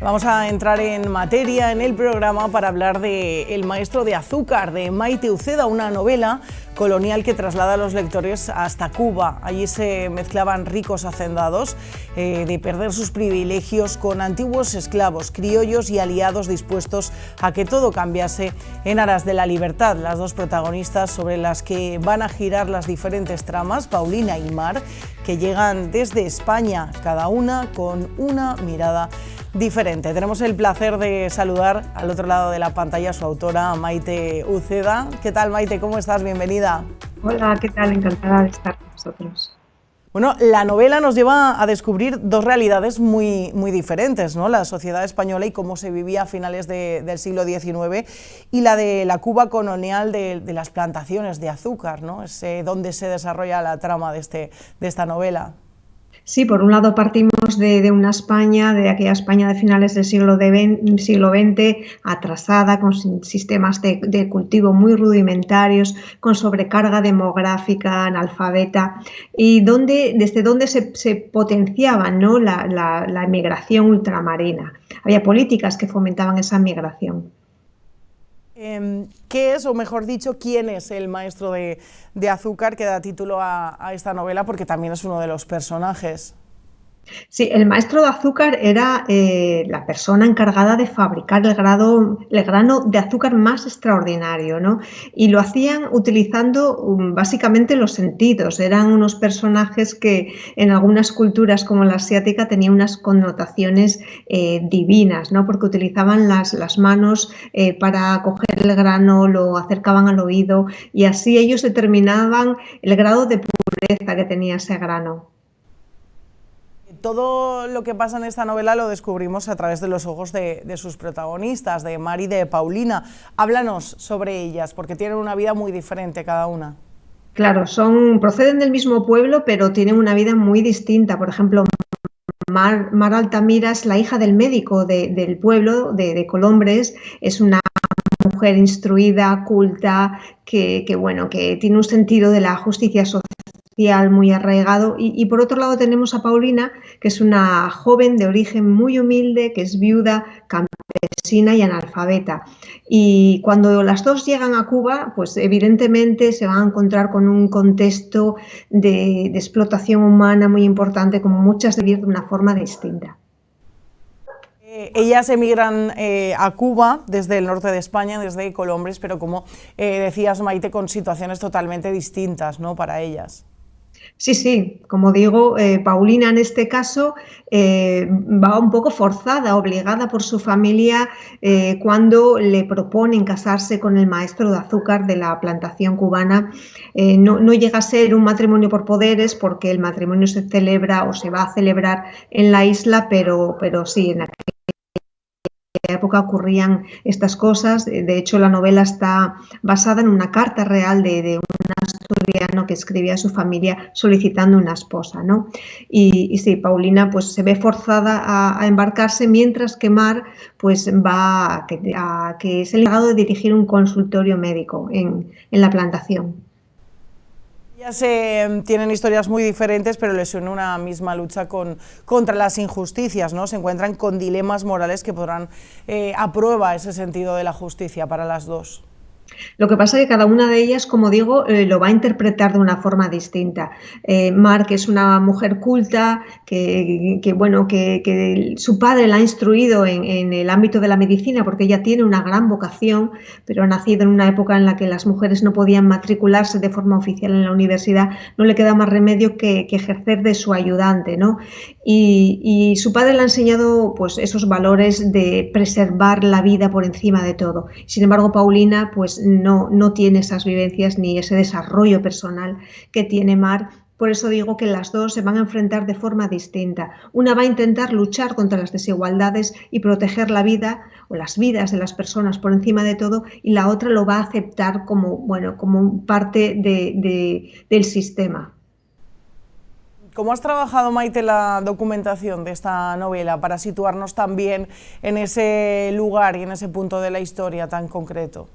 Vamos a entrar en materia en el programa para hablar de El maestro de azúcar, de Maite Uceda, una novela colonial que traslada a los lectores hasta Cuba. Allí se mezclaban ricos hacendados de perder sus privilegios con antiguos esclavos, criollos y aliados dispuestos a que todo cambiase en aras de la libertad. Las dos protagonistas sobre las que van a girar las diferentes tramas, Paulina y Mar, que llegan desde España, cada una con una mirada diferente. Tenemos el placer de saludar al otro lado de la pantalla a su autora, Maite Uceda. ¿Qué tal, Maite? ¿Cómo estás? Bienvenida. Hola, ¿qué tal? Encantada de estar con vosotros. Bueno, la novela nos lleva a descubrir dos realidades muy diferentes, ¿no? La sociedad española y cómo se vivía a finales del siglo XIX y la de la Cuba colonial de las plantaciones de azúcar, ¿no? Es donde se desarrolla la trama de esta novela. Sí, por un lado partimos de una España, de aquella España de finales del siglo XX, atrasada, con sistemas de cultivo muy rudimentarios, con sobrecarga demográfica, analfabeta, y desde donde se potenciaba, ¿no?, la emigración ultramarina. Había políticas que fomentaban esa migración. ¿Qué es, o mejor dicho, quién es el maestro de azúcar que da título a esta novela? Porque también es uno de los personajes. Sí, el maestro de azúcar era la persona encargada de fabricar el grano de azúcar más extraordinario, ¿no? Y lo hacían utilizando básicamente los sentidos. Eran unos personajes que en algunas culturas como la asiática tenían unas connotaciones divinas, ¿no? Porque utilizaban las manos para coger el grano, lo acercaban al oído y así ellos determinaban el grado de pureza que tenía ese grano. Todo lo que pasa en esta novela lo descubrimos a través de los ojos de sus protagonistas, de Mar y de Paulina. Háblanos sobre ellas, porque tienen una vida muy diferente cada una. Claro, proceden del mismo pueblo, pero tienen una vida muy distinta. Por ejemplo, Mar Altamira es la hija del médico del pueblo, de Colombres. Es una mujer instruida, culta, que tiene un sentido de la justicia social muy arraigado, y por otro lado tenemos a Paulina, que es una joven de origen muy humilde, que es viuda, campesina y analfabeta, y cuando las dos llegan a Cuba, pues evidentemente se van a encontrar con un contexto de explotación humana muy importante, como muchas de ellas de una forma distinta. Ellas emigran a Cuba desde el norte de España, desde Colombres, pero como decías, Maite, con situaciones totalmente distintas, ¿no?, para ellas. Sí, como digo, Paulina en este caso va un poco forzada, obligada por su familia cuando le proponen casarse con el maestro de azúcar de la plantación cubana. No llega a ser un matrimonio por poderes, porque el matrimonio se celebra o se va a celebrar en la isla, pero sí, en aquella época ocurrían estas cosas. De hecho, la novela está basada en una carta real de un asturiano que escribía a su familia solicitando una esposa, ¿no? Y sí, Paulina pues se ve forzada a embarcarse, mientras que Mar pues va a que es el encargado de dirigir un consultorio médico en la plantación. Ellas tienen historias muy diferentes, pero les une una misma lucha contra las injusticias, ¿no? Se encuentran con dilemas morales que podrán a prueba ese sentido de la justicia para las dos. Lo que pasa es que cada una de ellas, como digo, lo va a interpretar de una forma distinta. Mar, que es una mujer culta, que su padre la ha instruido en el ámbito de la medicina, porque ella tiene una gran vocación, pero ha nacido en una época en la que las mujeres no podían matricularse de forma oficial en la universidad, no le queda más remedio que ejercer de su ayudante, ¿no? Y su padre le ha enseñado pues esos valores de preservar la vida por encima de todo. Sin embargo, Paulina pues no tiene esas vivencias ni ese desarrollo personal que tiene Mar. Por eso digo que las dos se van a enfrentar de forma distinta. Una va a intentar luchar contra las desigualdades y proteger la vida o las vidas de las personas por encima de todo, y la otra lo va a aceptar como parte del sistema. ¿Cómo has trabajado, Maite, la documentación de esta novela para situarnos también en ese lugar y en ese punto de la historia tan concreto?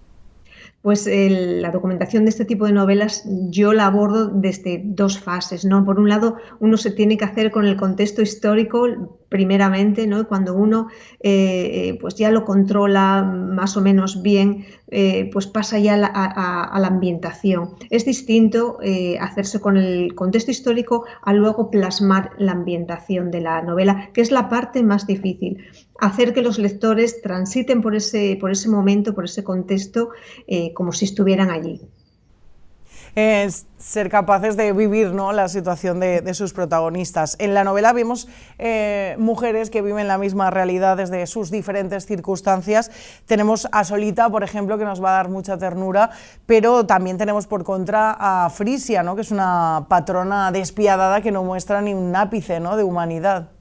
Pues la documentación de este tipo de novelas yo la abordo desde dos fases, ¿no? Por un lado, uno se tiene que hacer con el contexto histórico primeramente, ¿no? Cuando uno pues ya lo controla más o menos bien, pues pasa ya a la ambientación. Es distinto hacerse con el contexto histórico a luego plasmar la ambientación de la novela, que es la parte más difícil. Hacer que los lectores transiten por ese momento, por ese contexto, como si estuvieran allí. Ser capaces de vivir, ¿no?, la situación de sus protagonistas. En la novela vemos mujeres que viven la misma realidad desde sus diferentes circunstancias. Tenemos a Solita, por ejemplo, que nos va a dar mucha ternura, pero también tenemos por contra a Frisia, ¿no?, que es una patrona despiadada que no muestra ni un ápice, ¿no?, de humanidad.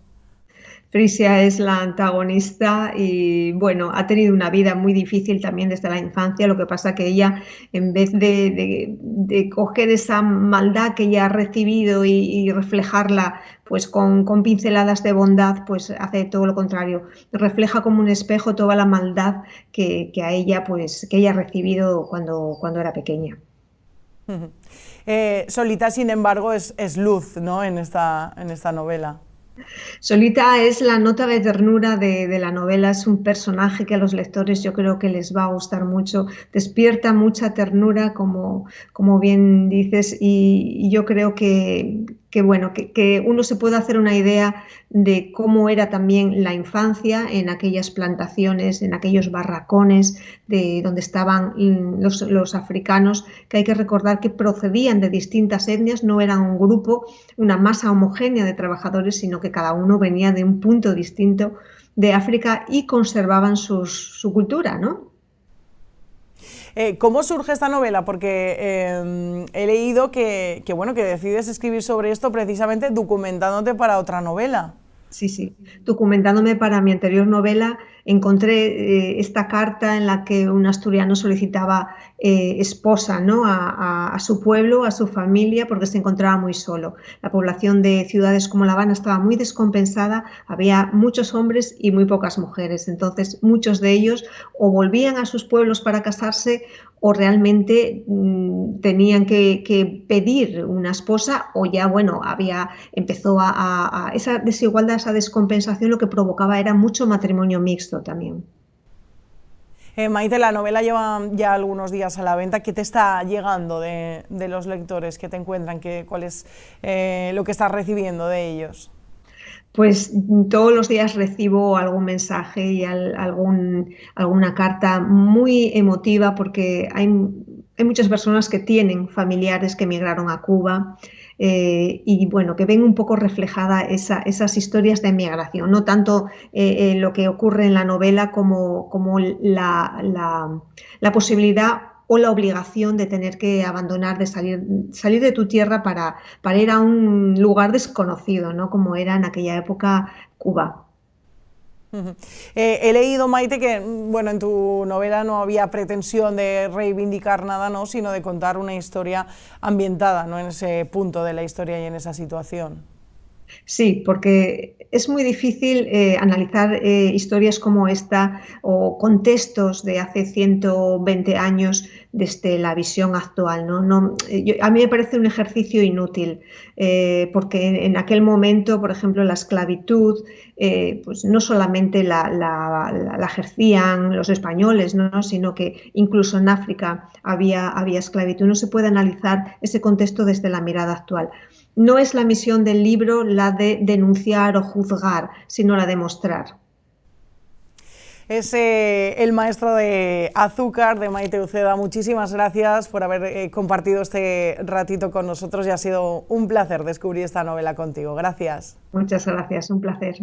Frisia es la antagonista y bueno, ha tenido una vida muy difícil también desde la infancia, lo que pasa que ella, en vez de coger esa maldad que ella ha recibido y reflejarla pues con pinceladas de bondad, pues hace todo lo contrario, refleja como un espejo toda la maldad que a ella, pues, que ella ha recibido cuando era pequeña. Solita, sin embargo, es luz, ¿no?, en esta novela. Solita es la nota de ternura de la novela, es un personaje que a los lectores yo creo que les va a gustar mucho, despierta mucha ternura, como bien dices, y yo creo bueno, que uno se puede hacer una idea de cómo era también la infancia en aquellas plantaciones, en aquellos barracones de donde estaban los africanos, que hay que recordar que procedían de distintas etnias, no eran un grupo, una masa homogénea de trabajadores, sino que cada uno venía de un punto distinto de África y conservaban su cultura, ¿no? ¿Cómo surge esta novela? Porque he leído bueno, que decides escribir sobre esto precisamente documentándote para otra novela. Sí. Documentándome para mi anterior novela, encontré esta carta en la que un asturiano solicitaba esposa, ¿no?, a su pueblo, a su familia, porque se encontraba muy solo. La población de ciudades como La Habana estaba muy descompensada, había muchos hombres y muy pocas mujeres. Entonces, muchos de ellos o volvían a sus pueblos para casarse o realmente tenían que pedir una esposa, o ya, bueno, empezó a esa desigualdad, esa descompensación, lo que provocaba era mucho matrimonio mixto también. Maite, la novela lleva ya algunos días a la venta. ¿Qué te está llegando de los lectores que te encuentran? ¿Cuál es lo que estás recibiendo de ellos? Pues todos los días recibo algún mensaje y alguna carta muy emotiva, porque hay muchas personas que tienen familiares que emigraron a Cuba y bueno, que ven un poco reflejada esas historias de emigración, no tanto lo que ocurre en la novela como la posibilidad o la obligación de tener que abandonar, de salir de tu tierra para ir a un lugar desconocido, ¿no?, como era en aquella época Cuba. He leído, Maite, que bueno, en tu novela no había pretensión de reivindicar nada, ¿no?, sino de contar una historia ambientada, ¿no?, en ese punto de la historia y en esa situación. Sí, porque es muy difícil analizar historias como esta o contextos de hace 120 años desde la visión actual, ¿no? A mí me parece un ejercicio inútil, porque en aquel momento, por ejemplo, la esclavitud, pues no solamente la ejercían los españoles, ¿no?, sino que incluso en África había esclavitud. No se puede analizar ese contexto desde la mirada actual. No es la misión del libro la de denunciar o juzgar, sino la de mostrar. Es El maestro de azúcar, de Maite Uceda. Muchísimas gracias por haber compartido este ratito con nosotros y ha sido un placer descubrir esta novela contigo. Gracias. Muchas gracias, un placer.